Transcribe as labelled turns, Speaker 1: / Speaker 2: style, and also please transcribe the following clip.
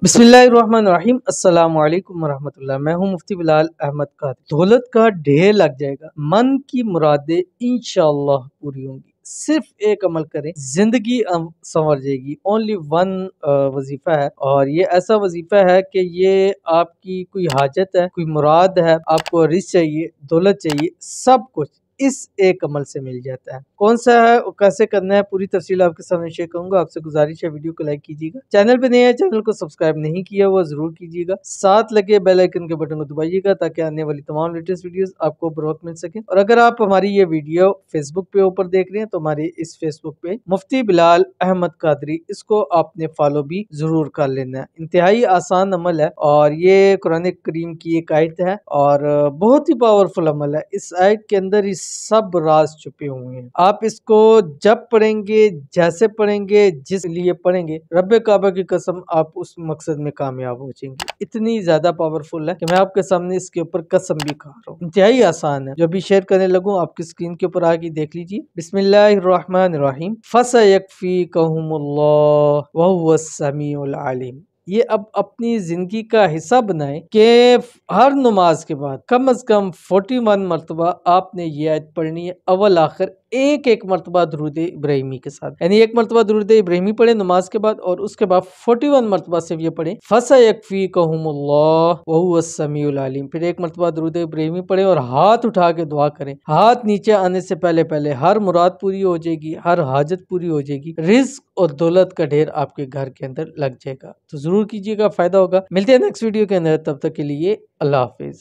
Speaker 1: बिस्मिल्लाहिर्रहमानिर्रहीम अस्सलाम वालेकुम वरहमतुल्लाह। मैं हूं मुफ्ती बिलाल अहमद कादरी। दौलत का ढेर लग जाएगा, मन की मुरादें इंशाअल्लाह पूरी होंगी। सिर्फ एक अमल करें, जिंदगी संवर जाएगी। ओनली वन वजीफा है, और ये ऐसा वजीफा है कि ये आपकी कोई हाजत है, कोई मुराद है, आपको रिस्क चाहिए, दौलत चाहिए, सब कुछ इस एक अमल से मिल जाता है। कौन सा है और कैसे करना है, पूरी तफसील आपके सामने शेयर करूंगा। आपसे गुजारिश है, वीडियो को लाइक कीजिएगा। चैनल पे नए हैं, चैनल को सब्सक्राइब नहीं किया हुआ जरूर कीजिएगा। साथ लगे बेल आइकन के बटन को दबाइएगा ताकि आने वाली तमाम लेटेस्ट वीडियोस आपको बर वक्त मिल सके। और अगर आप हमारी ये वीडियो फेसबुक पे ऊपर देख रहे हैं तो हमारे इस फेसबुक पे मुफ्ती बिलाल अहमद कादरी, इसको आपने फॉलो भी जरूर कर लेना है। इंतहाई आसान अमल है और ये कुरान करीम की एक आयत है और बहुत ही पावरफुल अमल है। इस आयत के अंदर ही सब राज छुपे हुए हैं। आप इसको जब पढ़ेंगे, जैसे पढ़ेंगे, जिस लिए पढ़ेंगे, रब्बे काबा की कसम आप उस मकसद में कामयाब हो जाएंगे। इतनी ज्यादा पावरफुल है कि मैं आपके सामने इसके ऊपर कसम भी खा रहा हूँ। इंतहाई आसान है। जो भी शेयर करने लगूं आपकी स्क्रीन के ऊपर आगे देख लीजिए। बिस्मिल्लाहिर्रहमानिर्रहीम। फसयकफीकहुमुल्लाह वहुवस समीउल अलीम। ये अब अपनी जिंदगी का हिस्सा बनाएं कि हर नमाज के बाद कम से कम 41 मरतबा आपने ये आयत पढ़नी है, अव्वल आखिर एक एक मरतबा दुरूद इब्राहिमी के साथ। यानी एक मरतबा दुरूद इब्राहिमी पढ़े नमाज के बाद, और उसके बाद 41 मरतबा से ये पढ़े फसयकफीकहुमुल्लाह वहुवस समीउल अलीम। फिर एक मरतबा दुरूद इब्राहिमी पढ़े और हाथ उठा के दुआ करें। हाथ नीचे आने से पहले पहले हर मुराद पूरी हो जाएगी, हर हाजत पूरी हो जाएगी, रिज्क और दौलत का ढेर आपके घर के अंदर लग जाएगा। तो जरूर कीजिएगा, फायदा होगा। मिलते हैं नेक्स्ट वीडियो के अंदर, तब तक के लिए अल्लाह हाफिज।